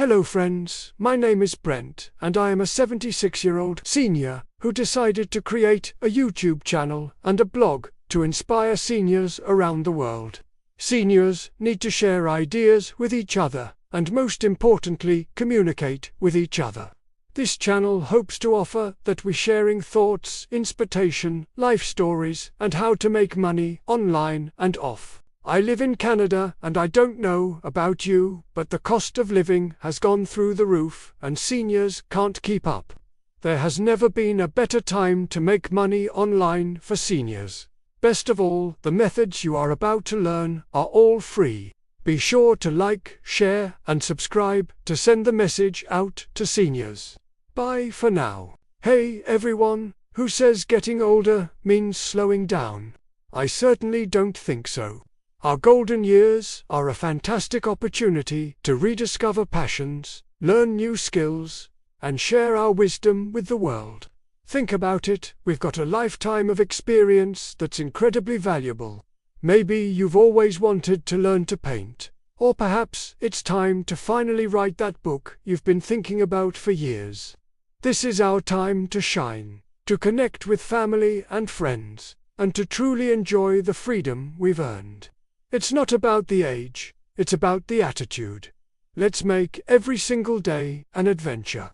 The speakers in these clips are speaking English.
Hello friends, my name is Brent, and I am a 76-year-old senior who decided to create a YouTube channel and a blog to inspire seniors around the world. Seniors need to share ideas with each other, and most importantly, communicate with each other. This channel hopes to offer that we're sharing thoughts, inspiration, life stories, and how to make money online and off. I live in Canada, and I don't know about you, but the cost of living has gone through the roof and seniors can't keep up. There has never been a better time to make money online for seniors. Best of all, the methods you are about to learn are all free. Be sure to like, share, and subscribe to send the message out to seniors. Bye for now. Hey everyone, who says getting older means slowing down? I certainly don't think so. Our golden years are a fantastic opportunity to rediscover passions, learn new skills, and share our wisdom with the world. Think about it, we've got a lifetime of experience that's incredibly valuable. Maybe you've always wanted to learn to paint, or perhaps it's time to finally write that book you've been thinking about for years. This is our time to shine, to connect with family and friends, and to truly enjoy the freedom we've earned. It's not about the age, it's about the attitude. Let's make every single day an adventure.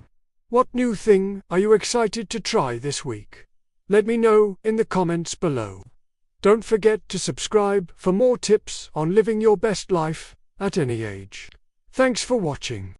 What new thing are you excited to try this week? Let me know in the comments below. Don't forget to subscribe for more tips on living your best life at any age. Thanks for watching.